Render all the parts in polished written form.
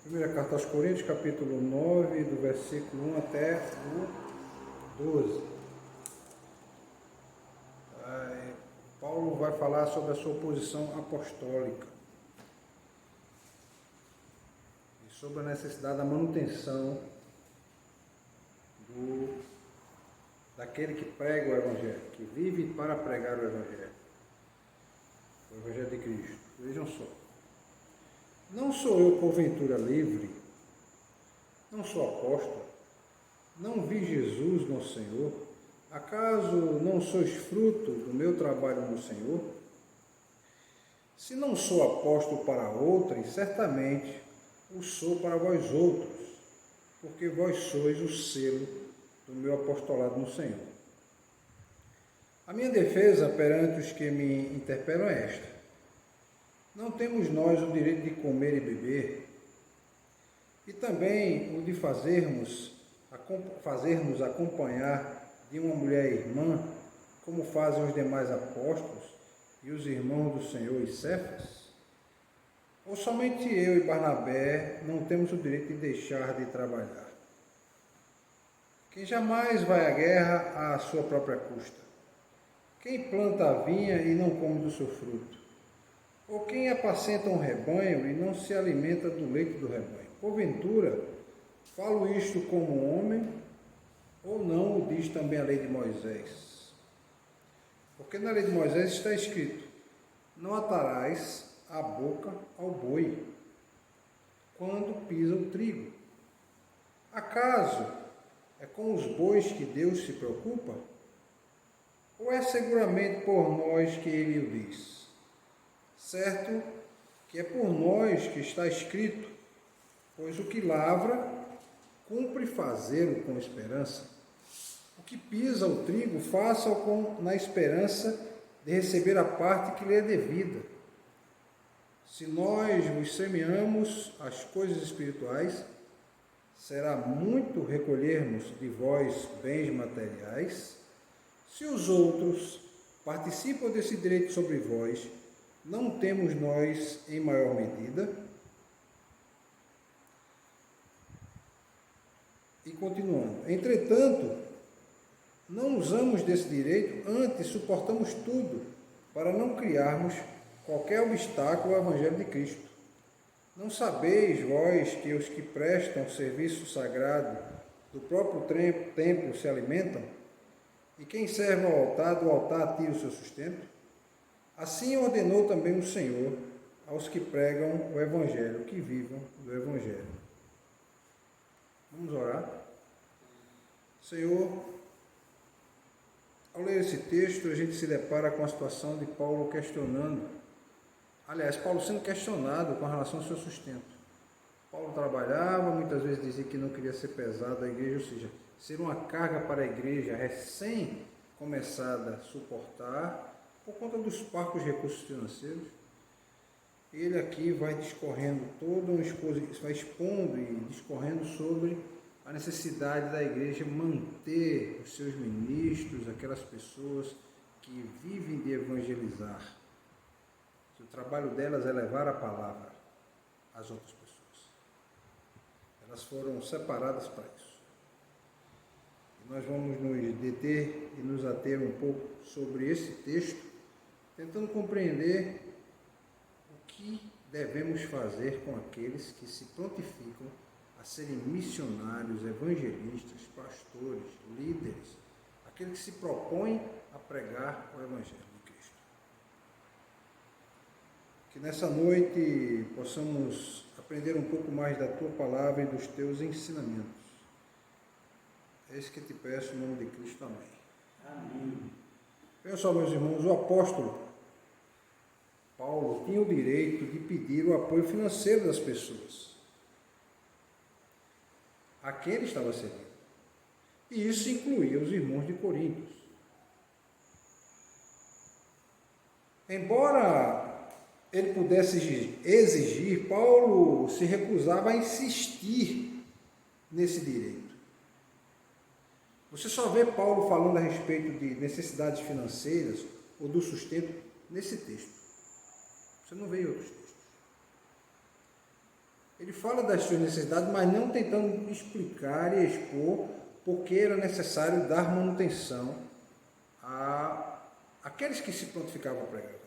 Primeira carta aos Coríntios, capítulo 9, do versículo 1 até o 12. Paulo vai falar sobre a sua posição apostólica e sobre a necessidade da manutenção daquele que prega o Evangelho, que vive para pregar o Evangelho de Cristo. Vejam só. Não sou eu, porventura, livre? Não sou apóstolo? Não vi Jesus no Senhor? Acaso não sois fruto do meu trabalho no Senhor? Se não sou apóstolo para outrem, certamente o sou para vós outros, porque vós sois o selo do meu apostolado no Senhor. A minha defesa perante os que me interpelam é esta: não temos nós o direito de comer e beber, e também o de fazermos acompanhar de uma mulher irmã, como fazem os demais apóstolos e os irmãos do Senhor e Cefas? Ou somente eu e Barnabé não temos o direito de deixar de trabalhar? Quem jamais vai à guerra à sua própria custa? Quem planta a vinha e não come do seu fruto? Ou quem apacenta um rebanho e não se alimenta do leite do rebanho? Porventura, falo isto como homem, ou não o diz também a lei de Moisés? Porque na lei de Moisés está escrito: não atarás a boca ao boi quando pisa o trigo. Acaso é com os bois que Deus se preocupa? Ou é seguramente por nós que ele o diz? Certo que é por nós que está escrito: pois o que lavra, cumpre fazê-lo com esperança. O que pisa o trigo, faça-o na esperança de receber a parte que lhe é devida. Se nós vos semeamos as coisas espirituais, será muito recolhermos de vós bens materiais. Se os outros participam desse direito sobre vós, não temos nós em maior medida? E continuando: entretanto, não usamos desse direito, antes suportamos tudo, para não criarmos qualquer obstáculo ao Evangelho de Cristo. Não sabeis vós que os que prestam serviço sagrado do próprio templo se alimentam? E quem serve ao altar, do altar tira o seu sustento? Assim ordenou também o Senhor aos que pregam o Evangelho, que vivam do Evangelho. Vamos orar? Senhor, ao ler esse texto, a gente se depara com a situação de Paulo Paulo sendo questionado com relação ao seu sustento. Paulo trabalhava, muitas vezes dizia que não queria ser pesado à igreja, ou seja, ser uma carga para a igreja recém começada a suportar, por conta dos parcos recursos financeiros. Ele aqui vai discorrendo vai expondo e discorrendo sobre a necessidade da igreja manter os seus ministros, aquelas pessoas que vivem de evangelizar. O trabalho delas é levar a palavra às outras pessoas. Elas foram separadas para isso. E nós vamos nos deter e nos ater um pouco sobre esse texto, tentando compreender o que devemos fazer com aqueles que se prontificam a serem missionários, evangelistas, pastores, líderes, aqueles que se propõem a pregar o Evangelho de Cristo. Que nessa noite possamos aprender um pouco mais da Tua Palavra e dos Teus ensinamentos. É isso que te peço em nome de Cristo. Amém. Amém. Veja só, meus irmãos, o apóstolo Paulo tinha o direito de pedir o apoio financeiro das pessoas a quem ele estava servindo. E isso incluía os irmãos de Corinto. Embora ele pudesse exigir, Paulo se recusava a insistir nesse direito. Você só vê Paulo falando a respeito de necessidades financeiras ou do sustento nesse texto. Você não vê em outros textos. Ele fala das suas necessidades, mas não tentando explicar e expor porque era necessário dar manutenção àqueles que se prontificavam a pregar o Evangelho.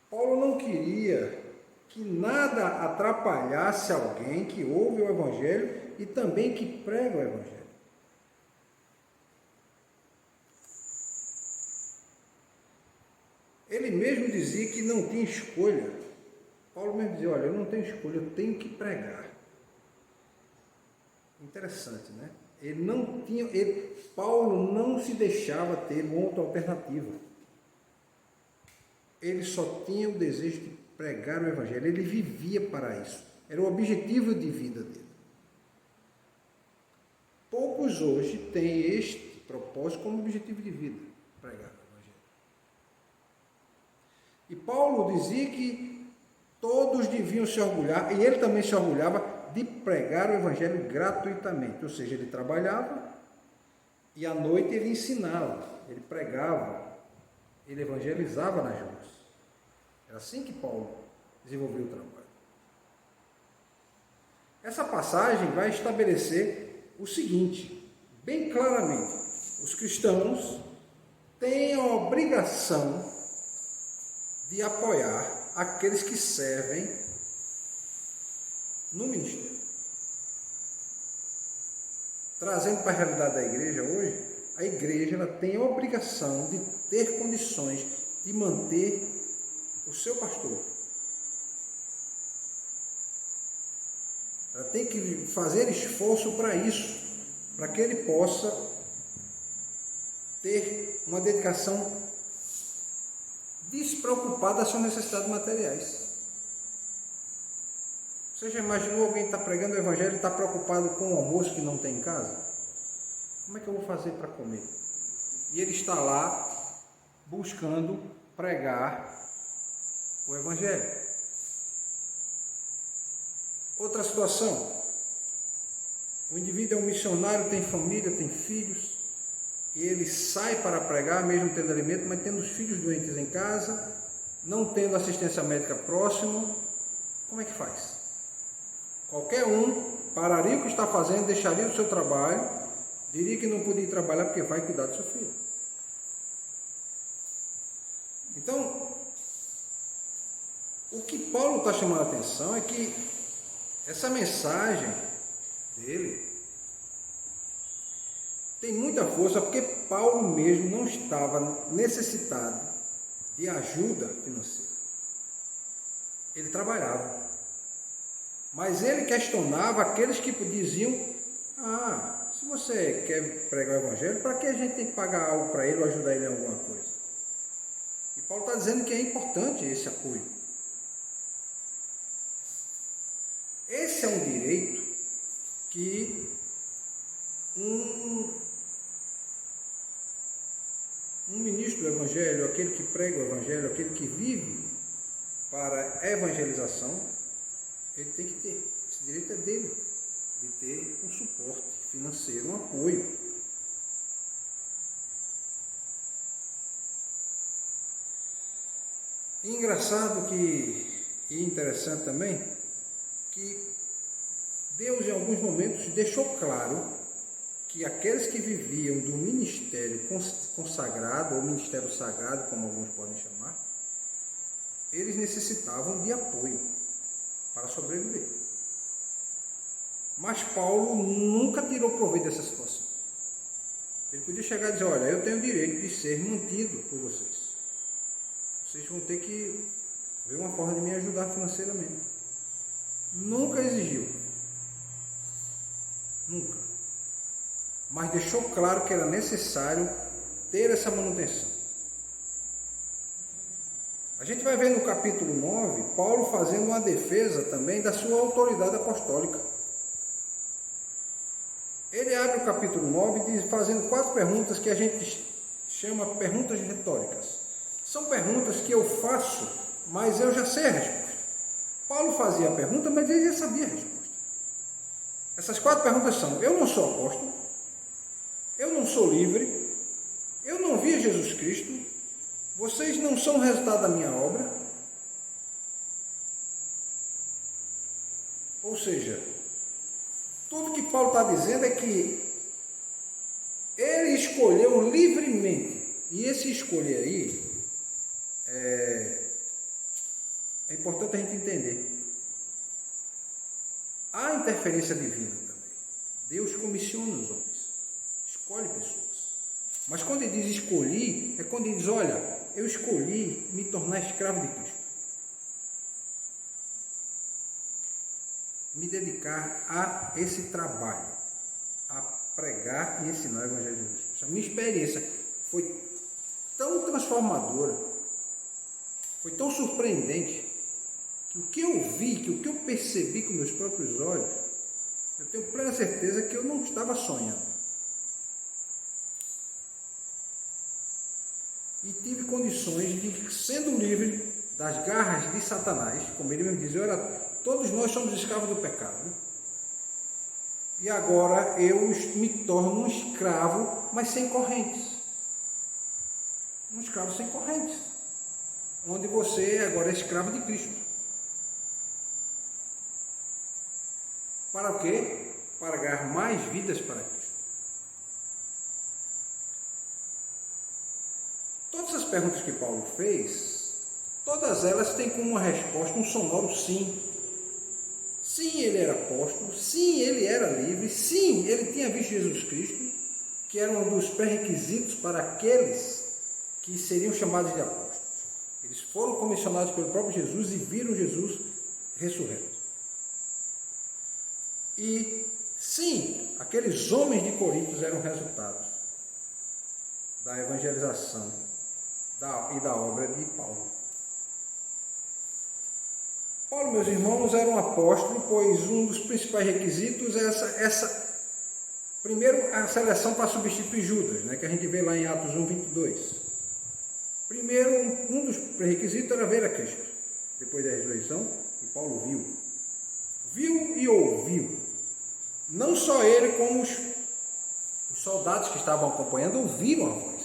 Paulo não queria que nada atrapalhasse alguém que ouve o Evangelho e também que prega o Evangelho. Ele mesmo dizia que não tinha escolha. Paulo mesmo dizia, olha, eu não tenho escolha, eu tenho que pregar. Interessante, né? Paulo não se deixava ter uma outra alternativa. Ele só tinha o desejo de pregar o Evangelho. Ele vivia para isso. Era o objetivo de vida dele. Poucos hoje têm este propósito como objetivo de vida, pregar o Evangelho. E Paulo dizia que todos deviam se orgulhar, e ele também se orgulhava de pregar o Evangelho gratuitamente. Ou seja, ele trabalhava e à noite ele ensinava, ele pregava, ele evangelizava nas ruas. Era assim que Paulo desenvolveu o trabalho. Essa passagem vai estabelecer o seguinte, bem claramente: os cristãos têm a obrigação de apoiar aqueles que servem no ministério. Trazendo para a realidade da igreja hoje, a igreja ela tem a obrigação de ter condições de manter o seu pastor. Ela tem que fazer esforço para isso, para que ele possa ter uma dedicação despreocupada das suas necessidades materiais. Você já imaginou alguém que está pregando o Evangelho e está preocupado com o almoço que não tem em casa? Como é que eu vou fazer para comer? E ele está lá buscando pregar o Evangelho. Outra situação. O indivíduo é um missionário, tem família, tem filhos, e ele sai para pregar, mesmo tendo alimento, mas tendo os filhos doentes em casa, não tendo assistência médica próximo. Como é que faz? Qualquer um pararia o que está fazendo, deixaria o seu trabalho, diria que não podia ir trabalhar porque vai cuidar do seu filho. Então, o que Paulo está chamando a atenção é que essa mensagem dele tem muita força, porque Paulo mesmo não estava necessitado de ajuda financeira. Ele trabalhava. Mas ele questionava aqueles que diziam, se você quer pregar o Evangelho, para que a gente tem que pagar algo para ele ou ajudar ele em alguma coisa? E Paulo está dizendo que é importante esse apoio. Esse é um direito que um ministro do Evangelho, aquele que prega o Evangelho, aquele que vive para a evangelização, ele tem que ter. Esse direito é dele, de ter um suporte financeiro, um apoio. E engraçado e interessante também, que Deus em alguns momentos deixou claro que aqueles que viviam do ministério consagrado, ou ministério sagrado, como alguns podem chamar, eles necessitavam de apoio para sobreviver. Mas Paulo nunca tirou proveito dessa situação. Ele podia chegar e dizer, olha, eu tenho o direito de ser mantido por vocês. Vocês vão ter que ver uma forma de me ajudar financeiramente. Nunca exigiu. Nunca. Mas deixou claro que era necessário ter essa manutenção. A gente vai ver no capítulo 9, Paulo fazendo uma defesa também da sua autoridade apostólica. Ele abre o capítulo 9 fazendo 4 perguntas que a gente chama perguntas retóricas. São perguntas que eu faço, mas eu já sei a resposta. Paulo fazia a pergunta, mas ele já sabia a resposta. Essas 4 perguntas são: eu não sou apóstolo, eu não sou livre, eu não vi Jesus Cristo, vocês não são o resultado da minha obra, Ou seja, tudo que Paulo está dizendo é que ele escolheu livremente. E esse escolher aí é importante a gente entender. Há interferência divina também. Deus comissiona os homens, escolhe pessoas. Mas quando ele diz escolhi, é quando ele diz, olha, eu escolhi me tornar escravo de Cristo. Me dedicar a esse trabalho, a pregar e ensinar o Evangelho de Jesus Cristo. A minha experiência foi tão transformadora, foi tão surpreendente, que o que eu vi, que o que eu percebi com meus próprios olhos, eu tenho plena certeza que eu não estava sonhando. E tive condições de, sendo livre das garras de Satanás, como ele mesmo diz, todos nós somos escravos do pecado. E agora eu me torno um escravo, mas sem correntes. Um escravo sem correntes. Onde você agora é escravo de Cristo. Para o quê? Para ganhar mais vidas para Cristo. Todas as perguntas que Paulo fez, todas elas têm como uma resposta um sonoro sim. Sim, ele era apóstolo, sim, ele era livre, sim, ele tinha visto Jesus Cristo, que era um dos pré-requisitos para aqueles que seriam chamados de apóstolos. Eles foram comissionados pelo próprio Jesus e viram Jesus ressurreto. E sim, aqueles homens de Corinto eram resultados da evangelização e da obra de Paulo. Paulo, meus irmãos, era um apóstolo, pois um dos principais requisitos é primeiro, a seleção para substituir Judas, né, que a gente vê lá em Atos 1:22. Primeiro, um dos requisitos era ver a Cristo. Depois da ressurreição, e Paulo viu e ouviu. Não só ele, como os soldados que estavam acompanhando ouviram a voz.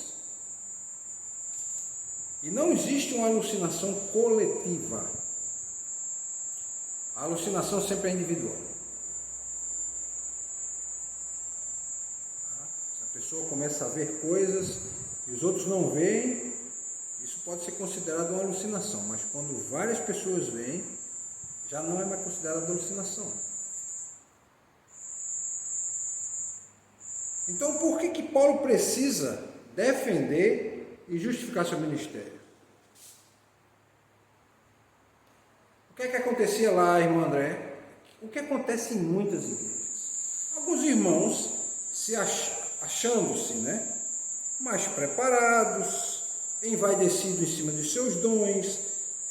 E não existe uma alucinação coletiva. A alucinação sempre é individual. Se a pessoa começa a ver coisas e os outros não veem, isso pode ser considerado uma alucinação. Mas quando várias pessoas veem, já não é mais considerado alucinação. Então, por que Paulo precisa defender e justificar seu ministério? O que é que acontecia lá, irmão André? O que acontece em muitas igrejas? Alguns irmãos se achando-se, mais preparados, envaidecidos em cima dos seus dons,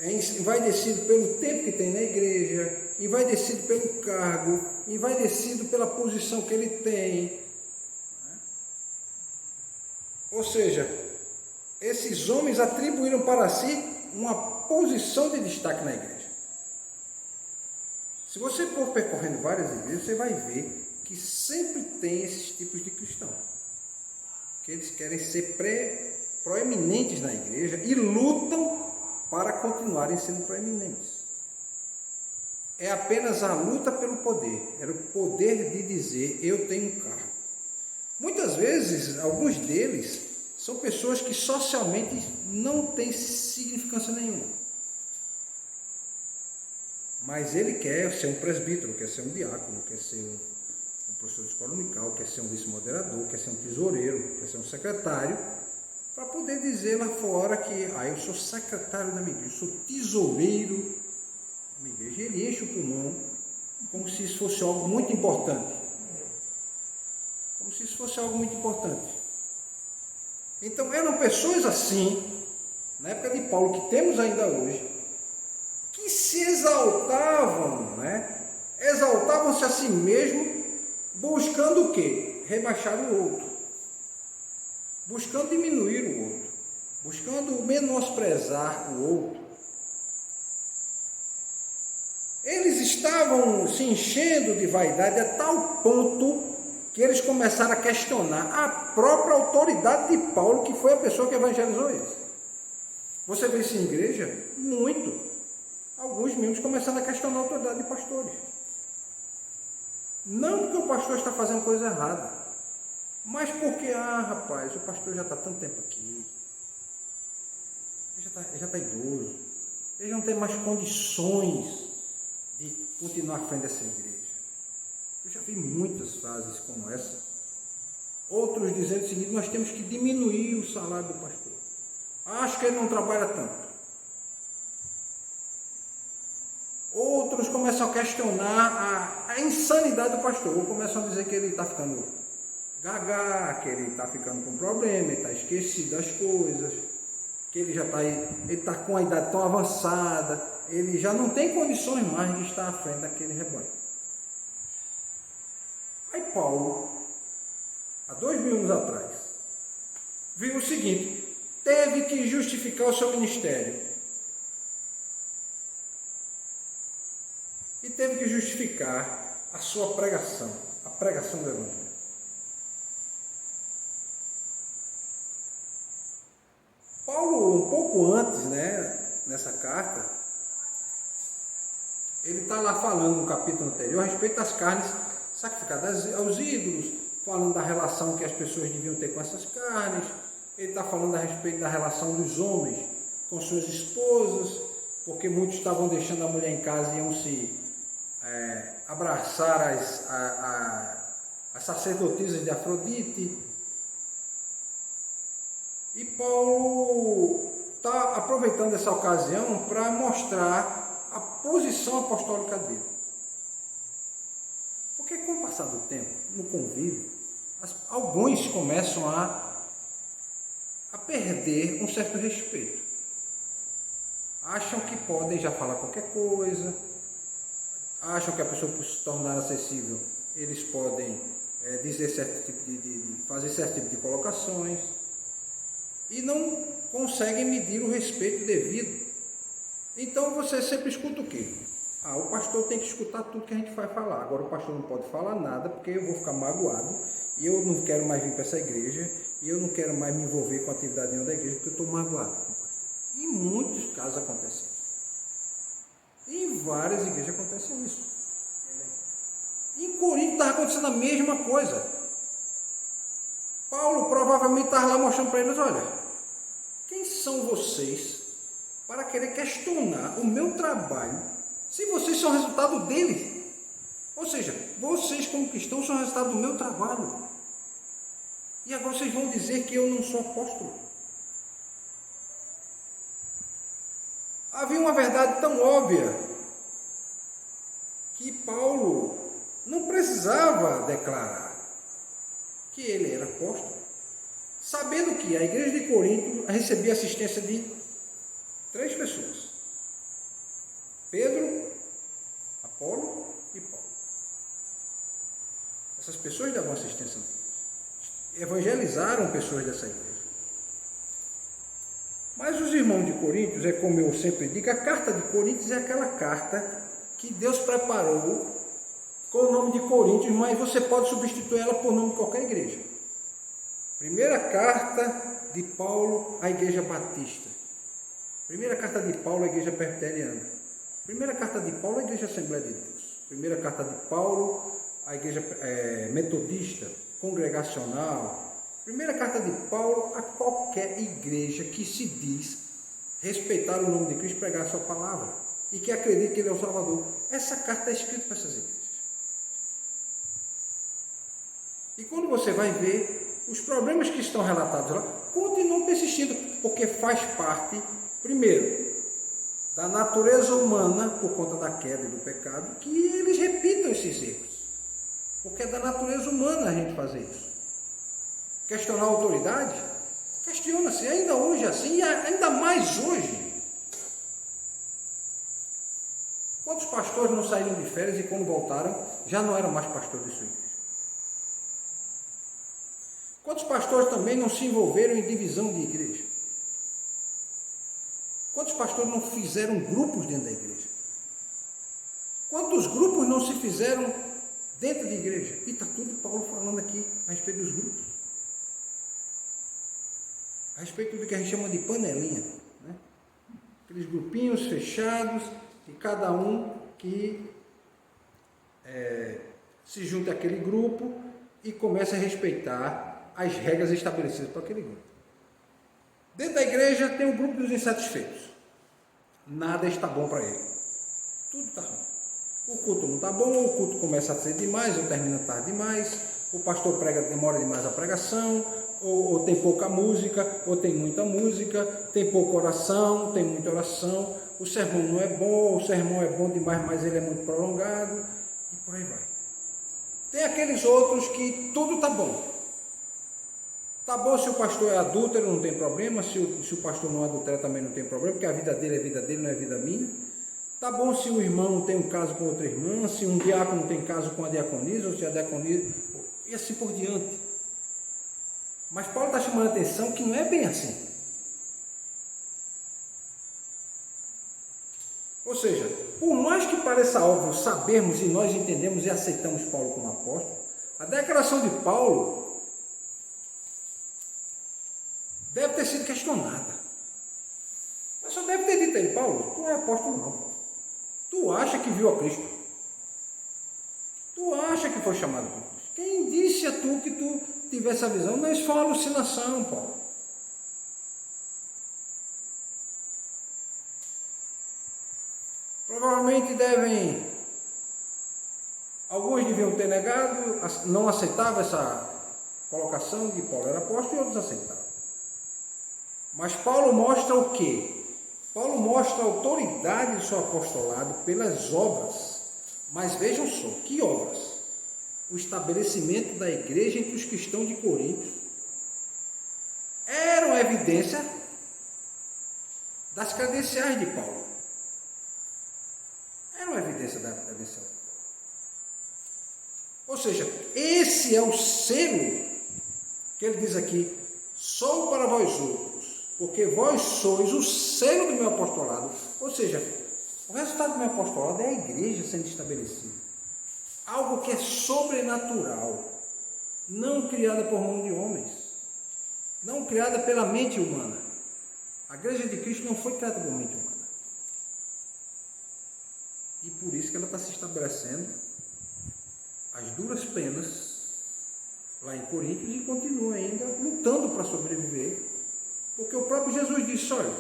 envaidecido pelo tempo que tem na igreja, envaidecido pelo cargo, envaidecido pela posição que ele tem. Ou seja, esses homens atribuíram para si uma posição de destaque na igreja. Se você for percorrendo várias igrejas, você vai ver que sempre tem esses tipos de cristãos. Que eles querem ser proeminentes na igreja e lutam para continuarem sendo proeminentes. É apenas a luta pelo poder. Era o poder de dizer, eu tenho um cargo. Muitas vezes, alguns deles são pessoas que socialmente não têm significância nenhuma. Mas ele quer ser um presbítero, quer ser um diácono, quer ser um professor de escola dominical, quer ser um vice-moderador, quer ser um tesoureiro, quer ser um secretário, para poder dizer lá fora que eu sou secretário da minha igreja, eu sou tesoureiro da minha igreja. Ele enche o pulmão como se isso fosse algo muito importante. Como se isso fosse algo muito importante. Então, eram pessoas assim, na época de Paulo, que temos ainda hoje, que se exaltavam, exaltavam-se a si mesmo, buscando o quê? Rebaixar o outro, buscando diminuir o outro, buscando menosprezar o outro. Eles estavam se enchendo de vaidade a tal ponto que eles começaram a questionar a própria autoridade de Paulo, que foi a pessoa que evangelizou eles. Você vê isso em igreja? Muito. Alguns membros começaram a questionar a autoridade de pastores. Não porque o pastor está fazendo coisa errada, mas porque, rapaz, o pastor já está tanto tempo aqui, ele já está idoso, ele não tem mais condições de continuar à frente dessa igreja. Eu já vi muitas frases como essa. Outros dizendo o seguinte: nós temos que diminuir o salário do pastor. Acho que ele não trabalha tanto. Outros começam a questionar a insanidade do pastor, ou começam a dizer que ele está ficando gaga, que ele está ficando com problema, ele está esquecido das coisas, que ele está com a idade tão avançada, ele já não tem condições mais de estar à frente daquele rebanho. Aí Paulo, há 2000 anos atrás, viu o seguinte: teve que justificar o seu ministério. E teve que justificar a sua pregação, a pregação do Evangelho. Paulo, um pouco antes, nessa carta, ele está lá falando no capítulo anterior a respeito das carnes sacrificadas aos ídolos, falando da relação que as pessoas deviam ter com essas carnes. Ele está falando a respeito da relação dos homens com suas esposas, porque muitos estavam deixando a mulher em casa e iam se abraçar as sacerdotisas de Afrodite. E Paulo está aproveitando essa ocasião para mostrar a posição apostólica dele. Porque com o passar do tempo, no convívio, alguns começam a perder um certo respeito. Acham que podem já falar qualquer coisa, acham que a pessoa, por se tornar acessível, eles podem dizer certo tipo fazer certo tipo de colocações e não conseguem medir o respeito devido. Então você sempre escuta o quê? O pastor tem que escutar tudo que a gente vai falar. Agora o pastor não pode falar nada porque eu vou ficar magoado e eu não quero mais vir para essa igreja e eu não quero mais me envolver com a atividade nenhuma da igreja porque eu estou magoado. E em muitos casos acontece isso. E em várias igrejas acontece isso. Em Corinto estava acontecendo a mesma coisa. Paulo provavelmente estava lá mostrando para eles: olha, quem são vocês para querer questionar o meu trabalho se vocês são resultado dele? Ou seja, vocês como cristãos são resultado do meu trabalho. E agora vocês vão dizer que eu não sou apóstolo. Havia uma verdade tão óbvia que Paulo não precisava declarar que ele era apóstolo, sabendo que a igreja de Corinto recebia assistência de 3 pessoas: Pedro, Apolo e Paulo. Essas pessoas davam assistência na igreja, evangelizaram pessoas dessa igreja. Mas os irmãos de Coríntios, como eu sempre digo, a carta de Coríntios é aquela carta que Deus preparou com o nome de Coríntios, mas você pode substituir ela por nome de qualquer igreja. Primeira carta de Paulo à igreja batista. Primeira carta de Paulo à igreja presbiteriana. Primeira carta de Paulo à igreja Assembleia de Deus. Primeira carta de Paulo à igreja metodista, congregacional. Primeira carta de Paulo a qualquer igreja que se diz respeitar o nome de Cristo, pregar a sua palavra e que acredita que Ele é o Salvador. Essa carta é escrita para essas igrejas. E quando você vai ver, os problemas que estão relatados lá continuam persistindo, porque faz parte, primeiro, da natureza humana, por conta da queda e do pecado, que eles repitam esses erros. Porque é da natureza humana a gente fazer isso. Questionar a autoridade? Questiona-se, ainda hoje assim, e ainda mais hoje. Quantos pastores não saíram de férias e quando voltaram, já não eram mais pastores de sua igreja? Quantos pastores também não se envolveram em divisão de igreja? Quantos pastores não fizeram grupos dentro da igreja? Quantos grupos não se fizeram dentro de igreja? E está tudo Paulo falando aqui a respeito dos grupos. A respeito do que a gente chama de panelinha, né? Aqueles grupinhos fechados, e cada um que se junta àquele grupo e começa a respeitar as regras estabelecidas por aquele grupo. Dentro da igreja tem um grupo dos insatisfeitos. Nada está bom para ele. Tudo está ruim. O culto não está bom, o culto começa a ser demais, ou termina tarde demais, o pastor prega, demora demais a pregação, ou tem pouca música, ou tem muita música, tem pouca oração, tem muita oração, o sermão não é bom, o sermão é bom demais, mas ele é muito prolongado, e por aí vai. Tem aqueles outros que tudo está bom. Está bom se o pastor é adúltero, não tem problema, se o pastor não adultera também não tem problema, porque a vida dele é vida dele, não é vida minha. Tá bom se o irmão tem um caso com outra irmã, se um diácono tem caso com a diaconisa, ou se a diaconisa, e assim por diante. Mas Paulo está chamando a atenção que não é bem assim. Ou seja, por mais que pareça óbvio sabermos e nós entendemos e aceitamos Paulo como apóstolo, a declaração de Paulo deve ter sido questionada. Mas só deve ter dito aí, Paulo, tu não é apóstolo não. Tu acha que viu a Cristo? Tu acha que foi chamado por Cristo? Quem disse a tu que tu tivesse a visão? Mas foi uma alucinação, Paulo. Provavelmente alguns deviam ter negado, não aceitavam essa colocação de Paulo era apóstolo e outros aceitavam. Mas Paulo mostra o quê? Paulo mostra a autoridade do seu apostolado pelas obras. Mas vejam só, que obras? O estabelecimento da igreja entre os cristãos de Corinto eram evidência das credenciais de Paulo. Eram evidência da credencial. Ou seja, esse é o selo que ele diz aqui, sou para vós outros, porque vós sois o selo do meu apostolado. Ou seja, o resultado do meu apostolado é a igreja sendo estabelecida. Algo que é sobrenatural, não criada por mão de homens, não criada pela mente humana. A igreja de Cristo não foi criada por mente humana. E por isso que ela está se estabelecendo as duras penas lá em Coríntios e continua ainda lutando para sobreviver. Porque o próprio Jesus disse, olha,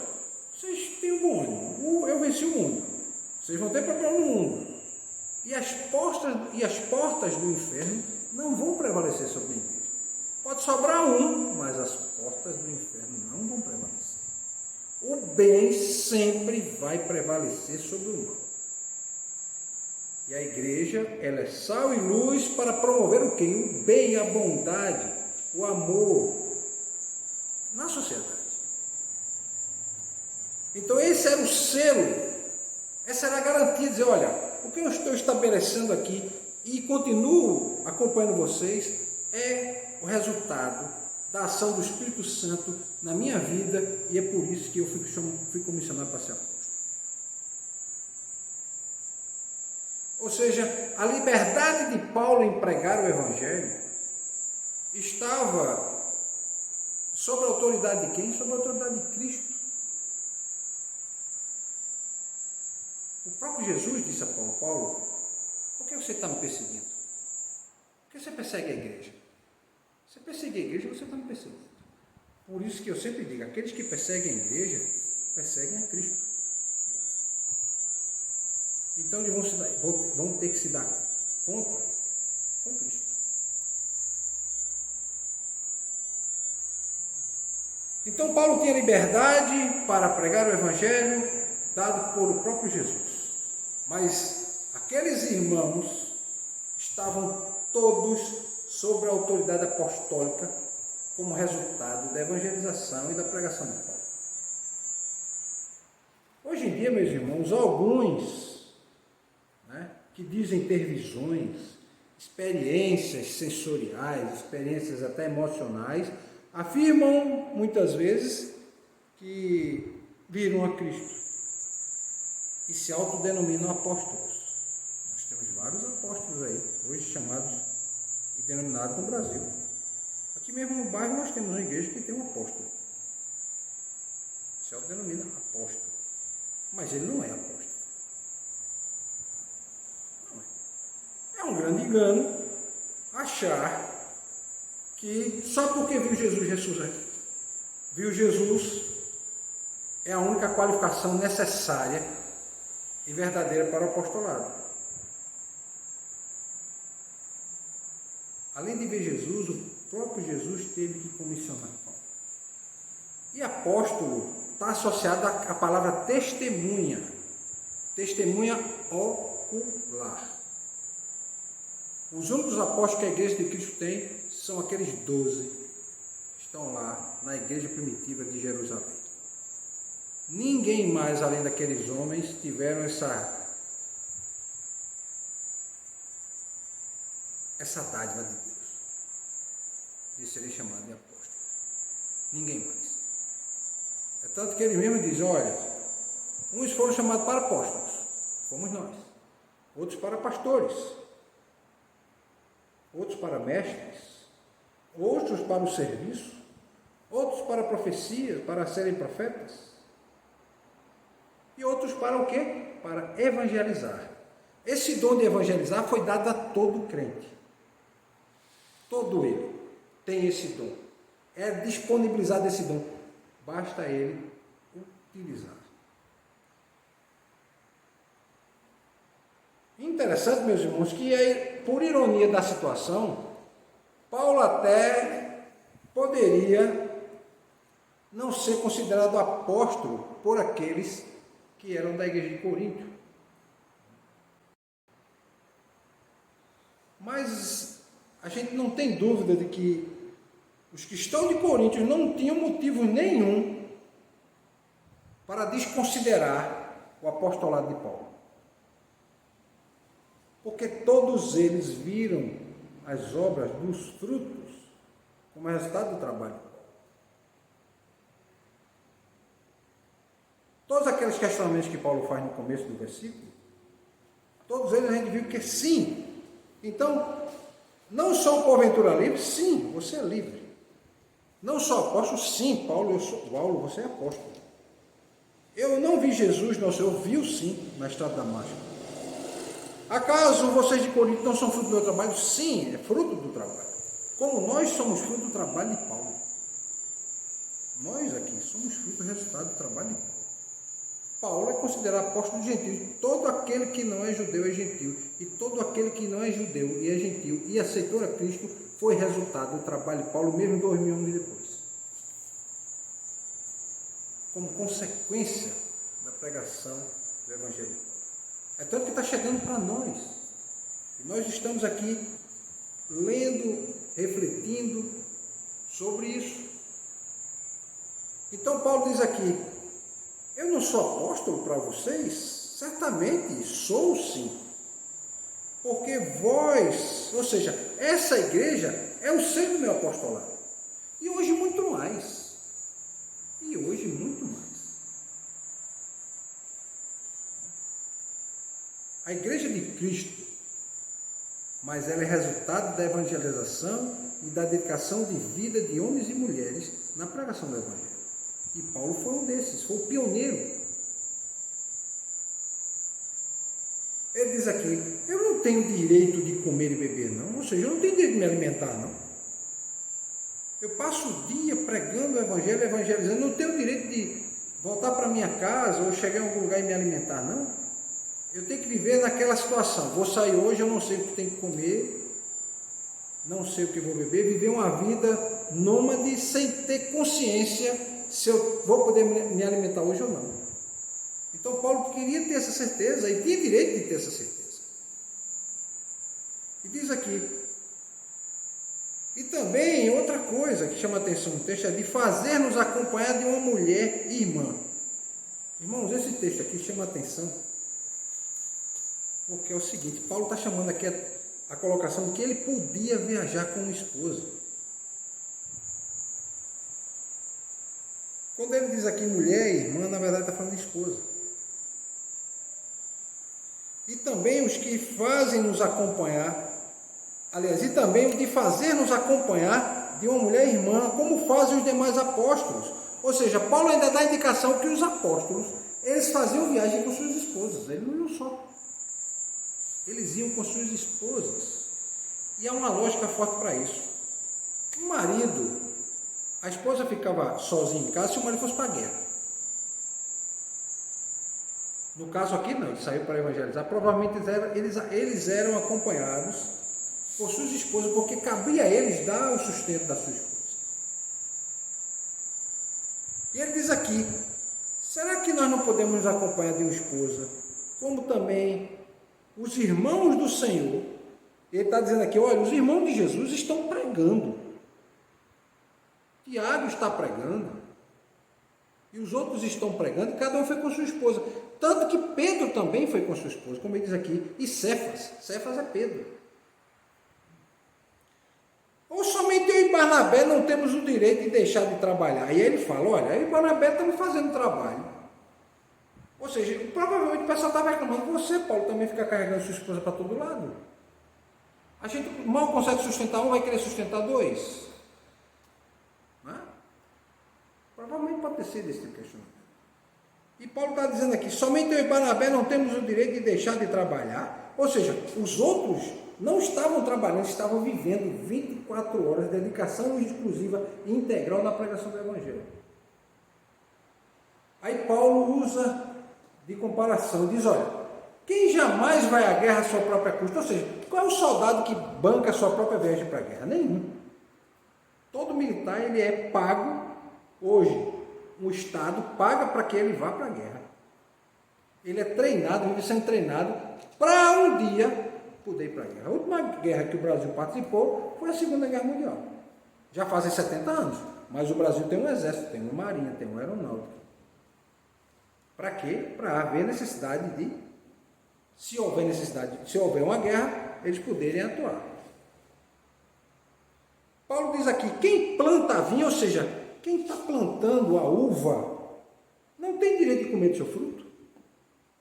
vocês têm um bom ânimo, eu venci o mundo, vocês vão ter problema no mundo, e as portas do inferno não vão prevalecer sobre a igreja. Pode sobrar um, mas as portas do inferno não vão prevalecer. O bem sempre vai prevalecer sobre o mal. E a igreja, ela é sal e luz para promover o quê? O bem, a bondade, o amor na sociedade. Então esse era o selo, essa era a garantia de dizer, olha, o que eu estou estabelecendo aqui e continuo acompanhando vocês é o resultado da ação do Espírito Santo na minha vida e é por isso que eu fui comissionado para ser apóstolo. Ou seja, a liberdade de Paulo em pregar o Evangelho estava sob a autoridade de quem? Sob a autoridade de Cristo. O próprio Jesus disse a Paulo, Paulo, por que você está me perseguindo? Por que você persegue a igreja? Você persegue a igreja, você está me perseguindo. Por isso que eu sempre digo, aqueles que perseguem a igreja, perseguem a Cristo. Então eles vão ter que se dar conta com Cristo. Então Paulo tinha liberdade para pregar o Evangelho dado por o próprio Jesus. Mas aqueles irmãos estavam todos sob a autoridade apostólica como resultado da evangelização e da pregação de Paulo. Hoje em dia, meus irmãos, alguns que dizem ter visões, experiências sensoriais, experiências até emocionais, afirmam muitas vezes que viram a Cristo e se autodenominam apóstolos. Nós temos vários apóstolos aí, hoje chamados e denominados no Brasil. Aqui mesmo no bairro nós temos uma igreja que tem um apóstolo. Se autodenomina apóstolo, mas ele não é apóstolo. grande engano achar que só porque viu Jesus ressurreto, viu Jesus é a única qualificação necessária e verdadeira para o apostolado. Além de ver Jesus, o próprio Jesus teve que comissionar Paulo. E apóstolo está associado à palavra testemunha, testemunha ocular. Os únicos apóstolos que a igreja de Cristo tem são aqueles 12 que estão lá na igreja primitiva de Jerusalém. Ninguém mais, além daqueles homens, tiveram essa dádiva de Deus, de serem chamados de apóstolos. Ninguém mais. É tanto que ele mesmo diz, olha, uns foram chamados para apóstolos, fomos nós. Outros para pastores. Outros para mestres. Outros para o serviço. Outros para a profecia, para serem profetas. E outros para o quê? Para evangelizar. Esse dom de evangelizar foi dado a todo crente. Todo ele tem esse dom. É disponibilizado esse dom. Basta ele utilizar. Interessante, meus irmãos, que aí, por ironia da situação, Paulo até poderia não ser considerado apóstolo por aqueles que eram da igreja de Corinto. Mas a gente não tem dúvida de que os cristãos de Corinto não tinham motivo nenhum para desconsiderar o apostolado de Paulo. Porque todos eles viram as obras dos frutos como resultado do trabalho de Paulo. Todos aqueles questionamentos que Paulo faz no começo do versículo, todos eles a gente viu que sim. Então, não só porventura livre, sim, você é livre. Não só apóstolo, sim, Paulo, você é apóstolo. Eu não vi Jesus, não, eu vi sim, na estrada de Damasco. Acaso vocês de Corinto não são fruto do meu trabalho? Sim, é fruto do trabalho. Como nós somos fruto do trabalho de Paulo. Nós aqui somos fruto do resultado do trabalho de Paulo. Paulo é considerado apóstolo de gentio. Todo aquele que não é judeu é gentil. E todo aquele que não é judeu e é gentil e aceitou a Cristo foi resultado do trabalho de Paulo, mesmo 2000 anos depois. Como consequência da pregação do Evangelho. É tanto que está chegando para nós. E nós estamos aqui lendo, refletindo sobre isso. Então Paulo diz aqui, eu não sou apóstolo para vocês? Certamente sou sim. Porque vós, ou seja, essa igreja é o centro do meu apostolado. E hoje muito mais. E hoje muito mais. A igreja de Cristo, mas ela é resultado da evangelização e da dedicação de vida de homens e mulheres na pregação do Evangelho. E Paulo foi um desses, foi o pioneiro. Ele diz aqui, eu não tenho direito de comer e beber não, ou seja, eu não tenho direito de me alimentar não. Eu passo o dia pregando o Evangelho, evangelizando, não tenho direito de voltar para minha casa ou chegar em algum lugar e me alimentar não. Eu tenho que viver naquela situação. Vou sair hoje, eu não sei o que tenho que comer, não sei o que vou beber, viver uma vida nômade sem ter consciência se eu vou poder me alimentar hoje ou não. Então Paulo queria ter essa certeza e tinha direito de ter essa certeza. E diz aqui, e também outra coisa que chama a atenção no texto é de fazer-nos acompanhar de uma mulher irmã. Irmãos, esse texto aqui chama a atenção. Porque é o seguinte, Paulo está chamando aqui a colocação de que ele podia viajar com uma esposa. Quando ele diz aqui mulher e irmã, na verdade está falando de esposa. E também os que fazem nos acompanhar, aliás, e também os de fazer nos acompanhar de uma mulher irmã, como fazem os demais apóstolos. Ou seja, Paulo ainda dá a indicação que os apóstolos, eles faziam viagem com suas esposas, eles não iam só. eles iam com suas esposas. E há uma lógica forte para isso. O marido, a esposa ficava sozinha em casa se o marido fosse para a guerra. No caso aqui não, ele saiu para evangelizar. Provavelmente eles eram acompanhados por suas esposas, porque cabia a eles dar o sustento da sua esposa. E ele diz aqui, será que nós não podemos nos acompanhar de uma esposa, como também os irmãos do Senhor? Ele está dizendo aqui, olha, os irmãos de Jesus estão pregando. Tiago está pregando. E os outros estão pregando, e cada um foi com sua esposa. Tanto que Pedro também foi com sua esposa, como ele diz aqui. E Cefas é Pedro. Ou somente eu e Barnabé não temos o direito de deixar de trabalhar. E aí ele fala, olha, eu e Barnabé estamos fazendo trabalho. Ou seja, provavelmente o pessoal estava reclamando, você, Paulo, também fica carregando sua esposa para todo lado. A gente mal consegue sustentar um, vai querer sustentar dois. Não é? Provavelmente pode ter sido esse tipo de questionamento. E Paulo está dizendo aqui, somente eu e Barnabé não temos o direito de deixar de trabalhar. Ou seja, os outros não estavam trabalhando, estavam vivendo 24 horas de dedicação exclusiva e integral na pregação do Evangelho. Aí Paulo usa de comparação, diz, olha, quem jamais vai à guerra à sua própria custa? Ou seja, qual é o soldado que banca a sua própria viagem para a guerra? Nenhum. Todo militar ele é pago, hoje, o Estado paga para que ele vá para a guerra. Ele é treinado, vive sendo treinado para um dia poder ir para a guerra. A última guerra que o Brasil participou foi a Segunda Guerra Mundial. Já fazem 70 anos, mas o Brasil tem um exército, tem uma marinha, tem uma aeronáutica. Para quê? Para haver necessidade de, se houver uma guerra, eles poderem atuar. Paulo diz aqui, quem planta vinho, ou seja, quem está plantando a uva, não tem direito de comer do seu fruto.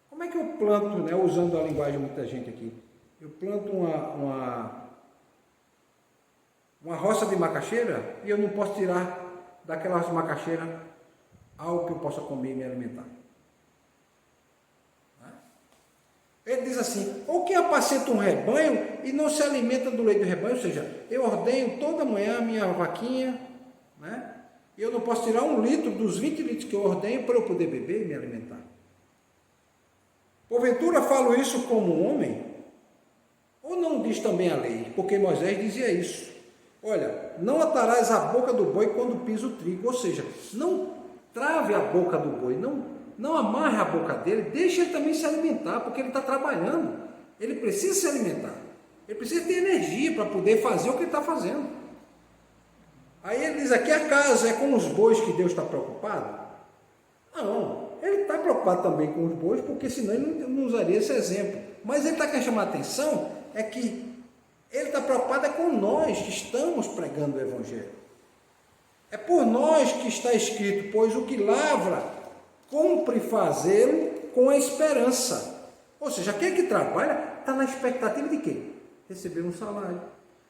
Como é que eu planto, né, usando a linguagem de muita gente aqui? Eu planto uma roça de macaxeira e eu não posso tirar daquela roça de macaxeira algo que eu possa comer e me alimentar. Ele diz assim, ou quem apacenta um rebanho e não se alimenta do leite do rebanho, ou seja, eu ordenho toda manhã a minha vaquinha, né? E eu não posso tirar 1 litro dos 20 litros que eu ordenho para eu poder beber e me alimentar. Porventura falo isso como homem? Ou não diz também a lei? Porque Moisés dizia isso. Olha, não atarás a boca do boi quando pisa o trigo, ou seja, não trave a boca do boi, não amarre a boca dele, deixa ele também se alimentar, porque ele está trabalhando, ele precisa se alimentar, ele precisa ter energia para poder fazer o que ele está fazendo. Aí ele diz aqui, acaso é com os bois que Deus está preocupado? Não, ele está preocupado também com os bois, porque senão ele não usaria esse exemplo. Mas ele está querendo chamar a atenção, é que ele está preocupado com nós que estamos pregando o Evangelho. É por nós que está escrito, pois o que lavra, cumpre fazê-lo com a esperança. Ou seja, aquele que trabalha está na expectativa de quê? Receber um salário.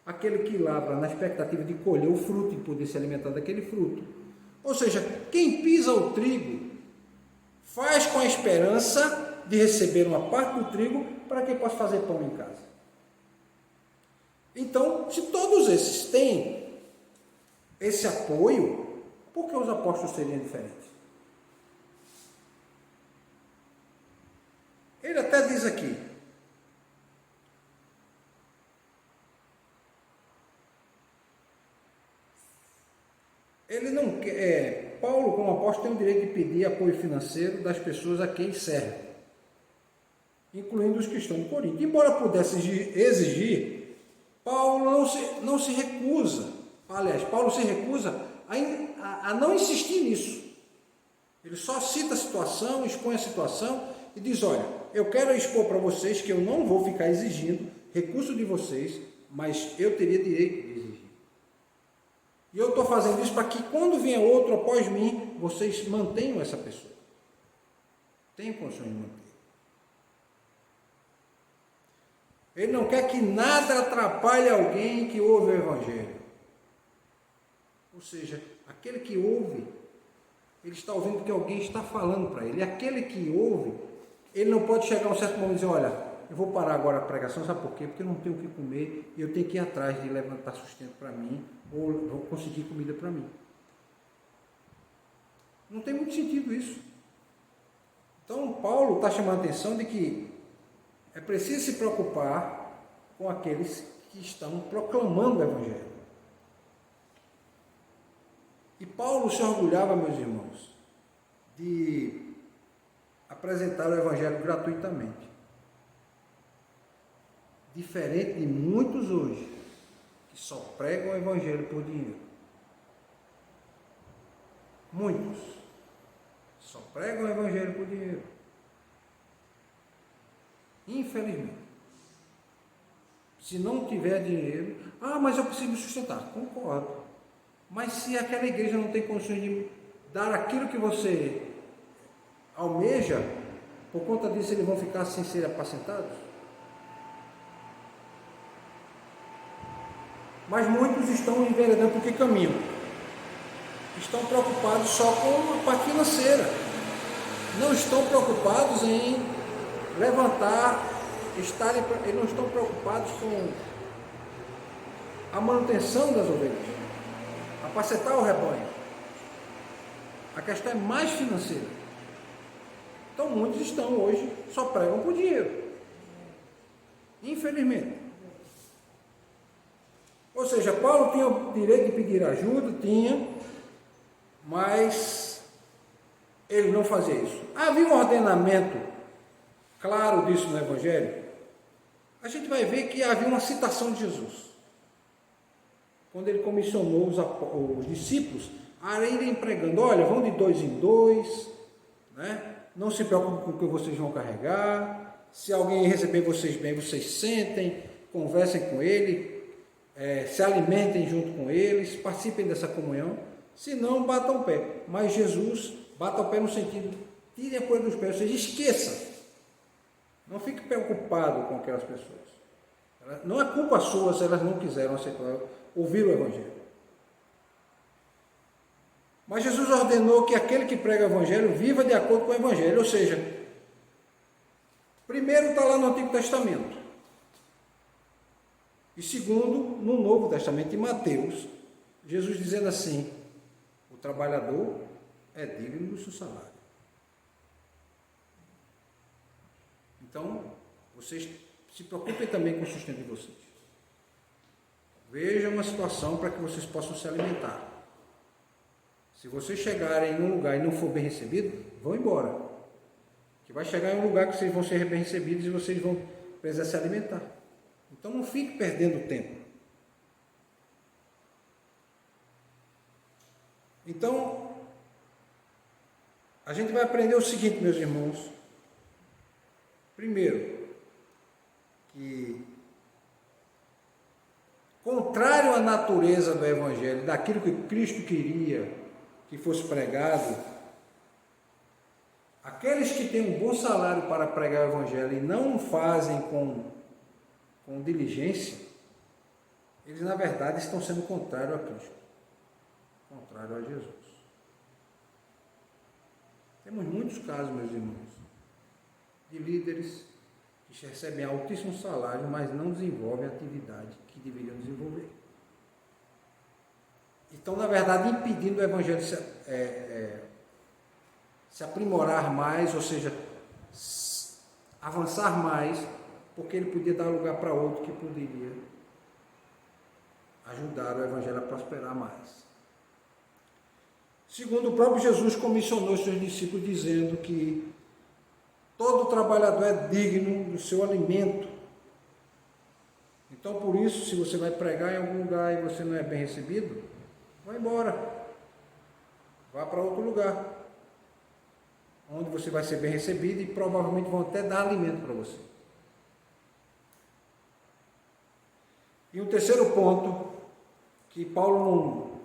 Aquele que lavra na expectativa de colher o fruto e poder se alimentar daquele fruto. Ou seja, quem pisa o trigo faz com a esperança de receber uma parte do trigo para que possa fazer pão em casa. Então, se todos esses têm esse apoio, por que os apóstolos seriam diferentes? Ele até diz aqui, ele não quer, Paulo como apóstolo tem o direito de pedir apoio financeiro das pessoas a quem serve, incluindo os que estão em Corinto. Embora pudesse exigir, Paulo não se recusa, aliás, Paulo se recusa a não insistir nisso. Ele só cita a situação, expõe a situação e diz, olha, eu quero expor para vocês que eu não vou ficar exigindo recurso de vocês, mas eu teria direito de exigir. E eu estou fazendo isso para que quando vier outro após mim, vocês mantenham essa pessoa. Tenham condições de manter. Ele não quer que nada atrapalhe alguém que ouve o Evangelho. Ou seja, aquele que ouve, ele está ouvindo porque alguém está falando para ele. E aquele que ouve, ele não pode chegar a um certo momento e dizer, olha, eu vou parar agora a pregação, sabe por quê? Porque eu não tenho o que comer e eu tenho que ir atrás de levantar sustento para mim ou vou conseguir comida para mim. Não tem muito sentido isso. Então, Paulo está chamando a atenção de que é preciso se preocupar com aqueles que estão proclamando o Evangelho. E Paulo se orgulhava, meus irmãos, de apresentar o Evangelho gratuitamente. Diferente de muitos hoje, que só pregam o Evangelho por dinheiro. Muitos só pregam o Evangelho por dinheiro. Infelizmente. Se não tiver dinheiro, mas eu preciso me sustentar. Concordo. Mas se aquela igreja não tem condições de dar aquilo que você almeja, por conta disso eles vão ficar sem ser apacentados? Mas muitos estão enveredando por que caminho? Estão preocupados só com a parte financeira. Não estão preocupados em levantar, eles não estão preocupados com a manutenção das ovelhas, apacentar o rebanho. A questão é mais financeira. Então muitos estão hoje, só pregam por dinheiro. Infelizmente. Ou seja, Paulo tinha o direito de pedir ajuda, mas ele não fazia isso. Havia um ordenamento claro disso no Evangelho. A gente vai ver que havia uma citação de Jesus. Quando ele comissionou os discípulos a irem pregando, olha, vão de 2 em 2, né? Não se preocupem com o que vocês vão carregar, se alguém receber vocês bem, vocês sentem, conversem com ele, se alimentem junto com eles, participem dessa comunhão, se não, batam o pé. Mas Jesus bata o pé no sentido, tirem a poeira dos pés, ou seja, esqueça. Não fique preocupado com aquelas pessoas. Não é culpa sua se elas não quiseram aceitar, ouvir o Evangelho. Mas Jesus ordenou que aquele que prega o Evangelho viva de acordo com o Evangelho, ou seja, primeiro está lá no Antigo Testamento, e segundo, no Novo Testamento, em Mateus, Jesus dizendo assim, o trabalhador é digno do seu salário. Então, vocês se preocupem também com o sustento de vocês. Vejam uma situação para que vocês possam se alimentar. Se vocês chegarem em um lugar e não for bem recebido, vão embora. Que vai chegar em um lugar que vocês vão ser bem recebidos e vocês vão precisar se alimentar. Então não fique perdendo tempo. Então, a gente vai aprender o seguinte, meus irmãos. Primeiro, que contrário à natureza do Evangelho, daquilo que Cristo queria que fosse pregado, aqueles que têm um bom salário para pregar o Evangelho e não fazem com diligência, eles na verdade estão sendo contrários a Cristo, contrário a Jesus. Temos muitos casos, meus irmãos, de líderes que recebem altíssimo salário, mas não desenvolvem a atividade que deveriam desenvolver. Estão, na verdade, impedindo o Evangelho se aprimorar mais, ou seja, avançar mais, porque ele podia dar lugar para outro que poderia ajudar o Evangelho a prosperar mais. Segundo, o próprio Jesus comissionou os seus discípulos dizendo que todo trabalhador é digno do seu alimento. Então, por isso, se você vai pregar em algum lugar e você não é bem recebido, vá embora. Vá para outro lugar, onde você vai ser bem recebido e provavelmente vão até dar alimento para você. E o terceiro ponto, que Paulo não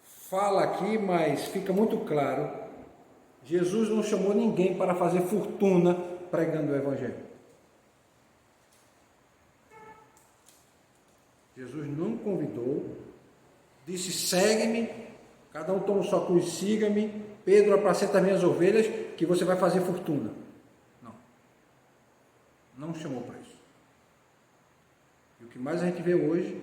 fala aqui, mas fica muito claro, Jesus não chamou ninguém para fazer fortuna pregando o Evangelho. Jesus não convidou, disse, segue-me, cada um toma sua cruz, siga-me, Pedro, apacenta as minhas ovelhas, que você vai fazer fortuna. Não. não nos chamou para isso. E o que mais a gente vê hoje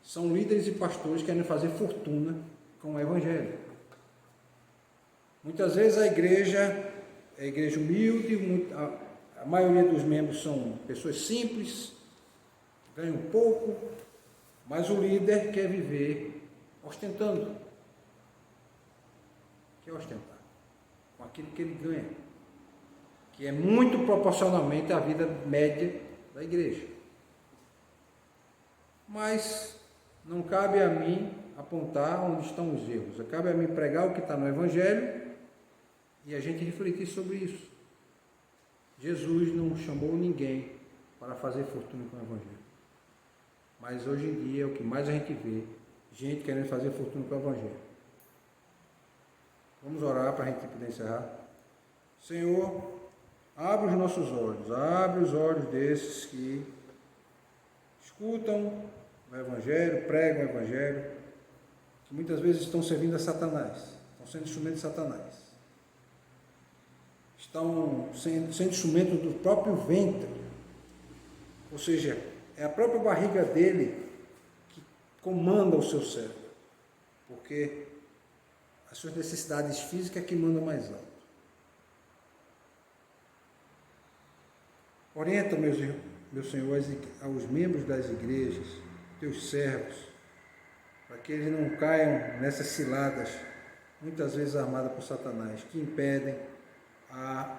são líderes e pastores querendo fazer fortuna com o Evangelho. Muitas vezes a igreja é igreja humilde, a maioria dos membros são pessoas simples, ganham pouco, mas o líder quer viver ostentando. Quer ostentar com aquilo que ele ganha, que é muito proporcionalmente à vida média da igreja. Mas não cabe a mim apontar onde estão os erros, cabe a mim pregar o que está no Evangelho e a gente refletir sobre isso. Jesus não chamou ninguém para fazer fortuna com o Evangelho, mas hoje em dia é o que mais a gente vê, gente querendo fazer fortuna com o Evangelho. Vamos orar para a gente poder encerrar. Senhor, abre os nossos olhos, abre os olhos desses que escutam o Evangelho, pregam o Evangelho, que muitas vezes estão servindo a Satanás, estão sendo instrumentos de Satanás, estão sendo instrumentos do próprio ventre, ou seja, é a própria barriga dele que comanda o seu cérebro, porque as suas necessidades físicas é que mandam mais alto. Orienta, meu Senhor, aos membros das igrejas, teus servos, para que eles não caiam nessas ciladas, muitas vezes armadas por Satanás, que impedem a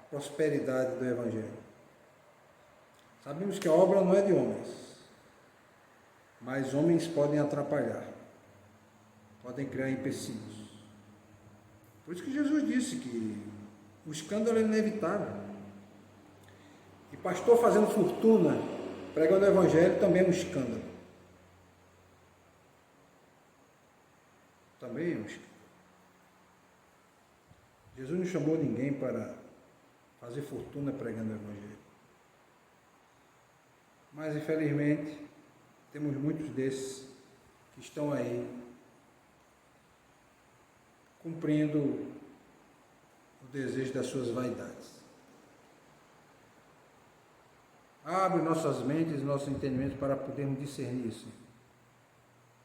prosperidade do Evangelho. Sabemos que a obra não é de homens, mas homens podem atrapalhar, podem criar empecilhos. Por isso que Jesus disse que o escândalo é inevitável. E pastor fazendo fortuna, pregando o Evangelho, também é um escândalo. Também é um escândalo. Jesus não chamou ninguém para fazer fortuna pregando o Evangelho. Mas, infelizmente, temos muitos desses que estão aí cumprindo o desejo das suas vaidades. Abre nossas mentes e nossos entendimentos para podermos discernir isso.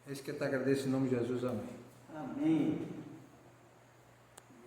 É isso que eu te agradeço em nome de Jesus. Amém. Amém.